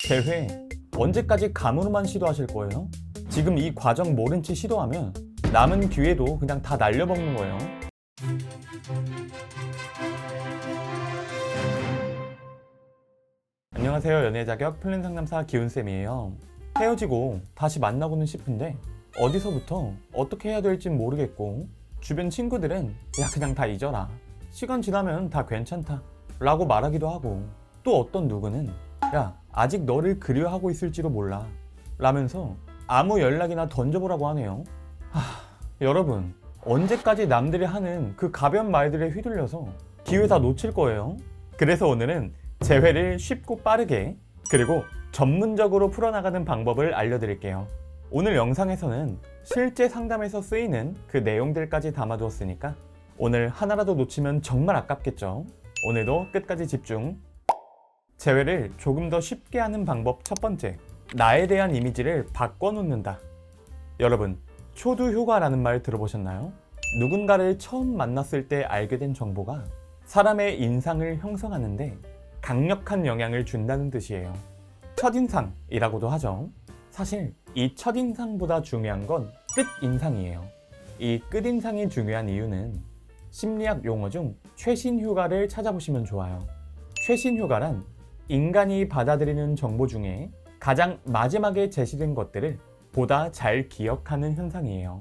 재회 언제까지 감으로만 시도하실 거예요? 지금 이 과정 모른 채 시도하면 남은 기회도 그냥 다 날려먹는 거예요. 안녕하세요. 연애자격 플랜 상담사 기훈쌤이에요. 헤어지고 다시 만나고는 싶은데 어디서부터 어떻게 해야 될진 모르겠고, 주변 친구들은 야 그냥 다 잊어라, 시간 지나면 다 괜찮다 라고 말하기도 하고, 또 어떤 누구는 야 아직 너를 그리워하고 있을지도 몰라 라면서 아무 연락이나 던져보라고 하네요. 여러분, 언제까지 남들이 하는 그 가벼운 말들에 휘둘려서 기회 다 놓칠 거예요. 그래서 오늘은 재회를 쉽고 빠르게 그리고 전문적으로 풀어나가는 방법을 알려드릴게요. 오늘 영상에서는 실제 상담에서 쓰이는 그 내용들까지 담아두었으니까 오늘 하나라도 놓치면 정말 아깝겠죠. 오늘도 끝까지 집중. 재회를 조금 더 쉽게 하는 방법 첫 번째, 나에 대한 이미지를 바꿔놓는다. 여러분, 초두 효과라는 말 들어보셨나요? 누군가를 처음 만났을 때 알게 된 정보가 사람의 인상을 형성하는데 강력한 영향을 준다는 뜻이에요. 첫인상이라고도 하죠. 사실 이 첫인상보다 중요한 건 끝인상이에요. 이 끝인상이 중요한 이유는 심리학 용어 중 최신효과를 찾아보시면 좋아요. 최신효과란 인간이 받아들이는 정보 중에 가장 마지막에 제시된 것들을 보다 잘 기억하는 현상이에요.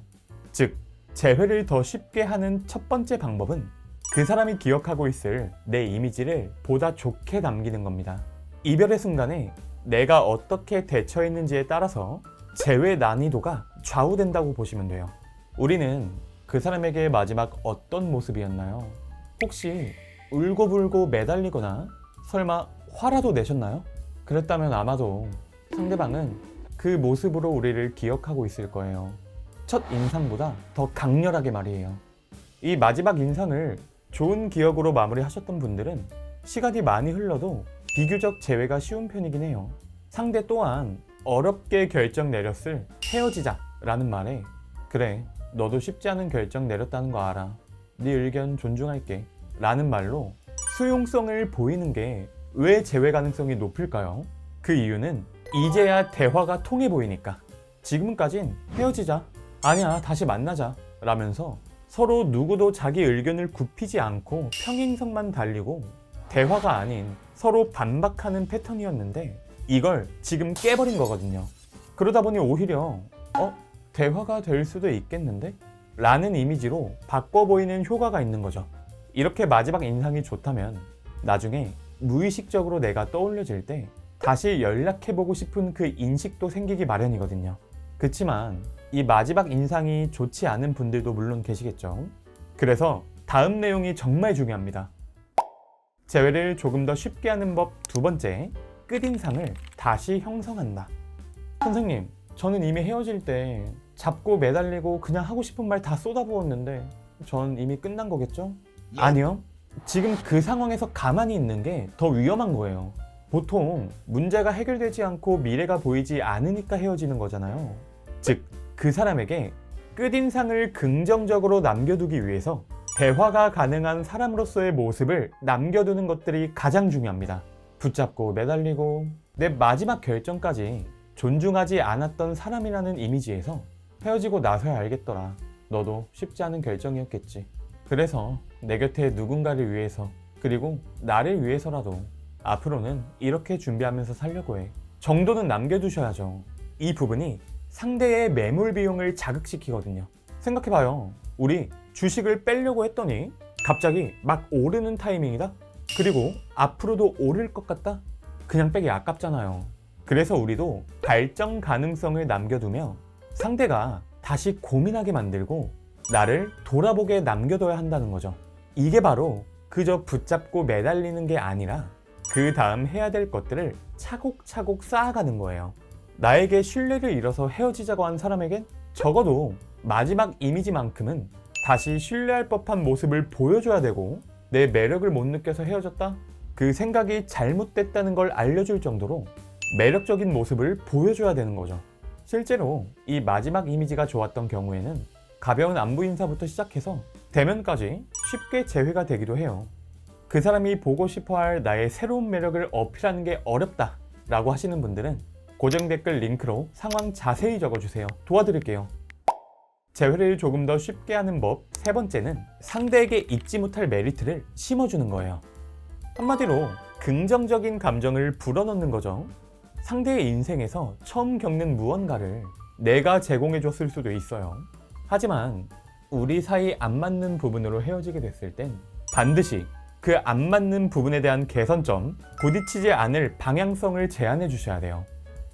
즉, 재회를 더 쉽게 하는 첫 번째 방법은 그 사람이 기억하고 있을 내 이미지를 보다 좋게 남기는 겁니다. 이별의 순간에 내가 어떻게 대처했는지에 따라서 재회 난이도가 좌우된다고 보시면 돼요. 우리는 그 사람에게 마지막 어떤 모습이었나요? 혹시 울고불고 매달리거나 설마 화라도 내셨나요? 그랬다면 아마도 상대방은 그 모습으로 우리를 기억하고 있을 거예요. 첫 인상보다 더 강렬하게 말이에요. 이 마지막 인상을 좋은 기억으로 마무리하셨던 분들은 시간이 많이 흘러도 비교적 재회가 쉬운 편이긴 해요. 상대 또한 어렵게 결정 내렸을 헤어지자 라는 말에 그래 너도 쉽지 않은 결정 내렸다는 거 알아, 네 의견 존중할게 라는 말로 수용성을 보이는 게 왜 재회 가능성이 높을까요? 그 이유는 이제야 대화가 통해 보이니까. 지금까진 헤어지자, 아니야 다시 만나자 라면서 서로 누구도 자기 의견을 굽히지 않고 평행선만 달리고 대화가 아닌 서로 반박하는 패턴이었는데 이걸 지금 깨버린 거거든요. 그러다 보니 오히려 대화가 될 수도 있겠는데? 라는 이미지로 바꿔 보이는 효과가 있는 거죠. 이렇게 마지막 인상이 좋다면 나중에 무의식적으로 내가 떠올려질 때 다시 연락해보고 싶은 그 인식도 생기기 마련이거든요. 그치만 이 마지막 인상이 좋지 않은 분들도 물론 계시겠죠. 그래서 다음 내용이 정말 중요합니다. 재회를 조금 더 쉽게 하는 법 두 번째, 끝인상을 다시 형성한다. 선생님, 저는 이미 헤어질 때 잡고 매달리고 그냥 하고 싶은 말 다 쏟아부었는데 전 이미 끝난 거겠죠? 아니요. 지금 그 상황에서 가만히 있는 게 더 위험한 거예요. 보통 문제가 해결되지 않고 미래가 보이지 않으니까 헤어지는 거잖아요. 즉, 그 사람에게 끝인상을 긍정적으로 남겨두기 위해서 대화가 가능한 사람으로서의 모습을 남겨두는 것들이 가장 중요합니다. 붙잡고 매달리고 내 마지막 결정까지 존중하지 않았던 사람이라는 이미지에서 헤어지고 나서야 알겠더라, 너도 쉽지 않은 결정이었겠지, 그래서 내 곁에 누군가를 위해서 그리고 나를 위해서라도 앞으로는 이렇게 준비하면서 살려고 해 정도는 남겨두셔야죠. 이 부분이 상대의 매몰 비용을 자극시키거든요. 생각해봐요. 우리 주식을 빼려고 했더니 갑자기 막 오르는 타이밍이다? 그리고 앞으로도 오를 것 같다? 그냥 빼기 아깝잖아요. 그래서 우리도 발전 가능성을 남겨두며 상대가 다시 고민하게 만들고 나를 돌아보게 남겨둬야 한다는 거죠. 이게 바로 그저 붙잡고 매달리는 게 아니라 그 다음 해야 될 것들을 차곡차곡 쌓아가는 거예요. 나에게 신뢰를 잃어서 헤어지자고 한 사람에겐 적어도 마지막 이미지만큼은 다시 신뢰할 법한 모습을 보여줘야 되고, 내 매력을 못 느껴서 헤어졌다? 그 생각이 잘못됐다는 걸 알려줄 정도로 매력적인 모습을 보여줘야 되는 거죠. 실제로 이 마지막 이미지가 좋았던 경우에는 가벼운 안부 인사부터 시작해서 대면까지 쉽게 재회가 되기도 해요. 그 사람이 보고 싶어할 나의 새로운 매력을 어필하는 게 어렵다 라고 하시는 분들은 고정 댓글 링크로 상황 자세히 적어주세요. 도와드릴게요. 재회를 조금 더 쉽게 하는 법 세 번째는 상대에게 잊지 못할 메리트를 심어주는 거예요. 한마디로 긍정적인 감정을 불어넣는 거죠. 상대의 인생에서 처음 겪는 무언가를 내가 제공해줬을 수도 있어요. 하지만 우리 사이 안 맞는 부분으로 헤어지게 됐을 땐 반드시 그 안 맞는 부분에 대한 개선점, 부딪히지 않을 방향성을 제안해 주셔야 돼요.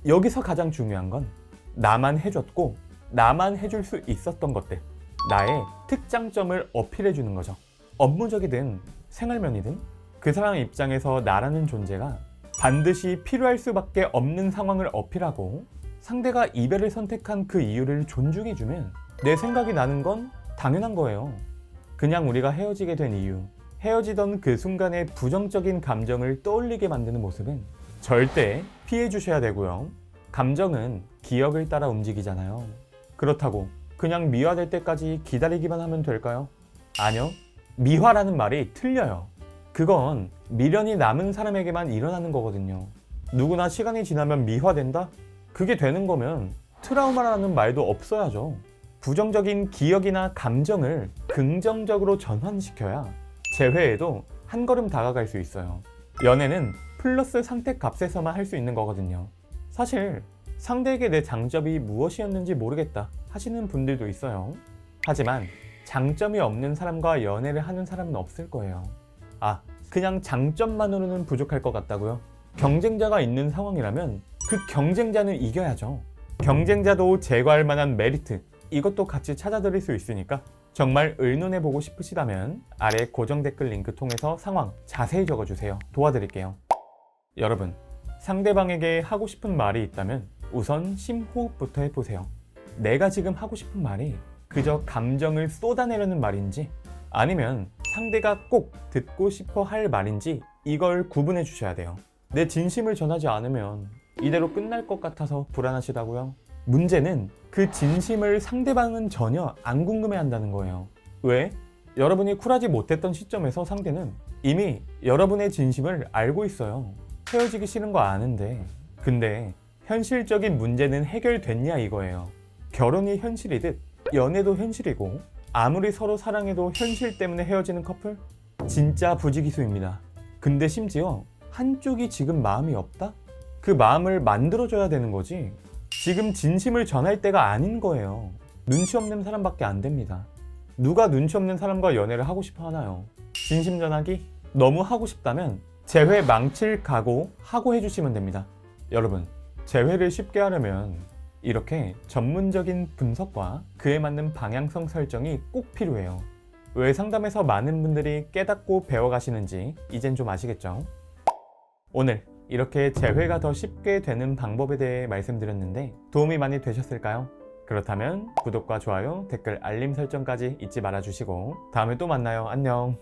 여기서 가장 중요한 건 나만 해줬고 나만 해줄 수 있었던 것들, 나의 특장점을 어필해 주는 거죠. 업무적이든 생활면이든 그 사람 입장에서 나라는 존재가 반드시 필요할 수밖에 없는 상황을 어필하고 상대가 이별을 선택한 그 이유를 존중해주면 내 생각이 나는 건 당연한 거예요. 그냥 우리가 헤어지게 된 이유, 헤어지던 그 순간의 부정적인 감정을 떠올리게 만드는 모습은 절대 피해 주셔야 되고요. 감정은 기억을 따라 움직이잖아요. 그렇다고 그냥 미화될 때까지 기다리기만 하면 될까요? 아니요. 미화라는 말이 틀려요. 그건 미련이 남은 사람에게만 일어나는 거거든요. 누구나 시간이 지나면 미화된다? 그게 되는 거면 트라우마라는 말도 없어야죠. 부정적인 기억이나 감정을 긍정적으로 전환시켜야 재회에도 한 걸음 다가갈 수 있어요. 연애는 플러스 상태 값에서만 할 수 있는 거거든요. 사실 상대에게 내 장점이 무엇이었는지 모르겠다 하시는 분들도 있어요. 하지만 장점이 없는 사람과 연애를 하는 사람은 없을 거예요. 그냥 장점만으로는 부족할 것 같다고요? 경쟁자가 있는 상황이라면 그 경쟁자는 이겨야죠. 경쟁자도 제거할 만한 메리트, 이것도 같이 찾아드릴 수 있으니까 정말 의논해보고 싶으시다면 아래 고정 댓글 링크 통해서 상황 자세히 적어주세요. 도와드릴게요. 여러분, 상대방에게 하고 싶은 말이 있다면 우선 심호흡부터 해보세요. 내가 지금 하고 싶은 말이 그저 감정을 쏟아내려는 말인지 아니면 상대가 꼭 듣고 싶어 할 말인지 이걸 구분해 주셔야 돼요. 내 진심을 전하지 않으면 이대로 끝날 것 같아서 불안하시다고요? 문제는 그 진심을 상대방은 전혀 안 궁금해 한다는 거예요. 왜? 여러분이 쿨하지 못했던 시점에서 상대는 이미 여러분의 진심을 알고 있어요. 헤어지기 싫은 거 아는데. 근데 현실적인 문제는 해결됐냐 이거예요. 결혼이 현실이듯 연애도 현실이고 아무리 서로 사랑해도 현실 때문에 헤어지는 커플? 진짜 부지기수입니다. 근데 심지어 한쪽이 지금 마음이 없다? 그 마음을 만들어줘야 되는 거지. 지금 진심을 전할 때가 아닌 거예요. 눈치 없는 사람밖에 안 됩니다. 누가 눈치 없는 사람과 연애를 하고 싶어 하나요? 진심 전하기? 너무 하고 싶다면 재회 망칠 각오 하고 해주시면 됩니다. 여러분, 재회를 쉽게 하려면 이렇게 전문적인 분석과 그에 맞는 방향성 설정이 꼭 필요해요. 왜 상담에서 많은 분들이 깨닫고 배워가시는지 이젠 좀 아시겠죠? 오늘 이렇게 재회가 더 쉽게 되는 방법에 대해 말씀드렸는데 도움이 많이 되셨을까요? 그렇다면 구독과 좋아요, 댓글, 알림 설정까지 잊지 말아주시고 다음에 또 만나요. 안녕.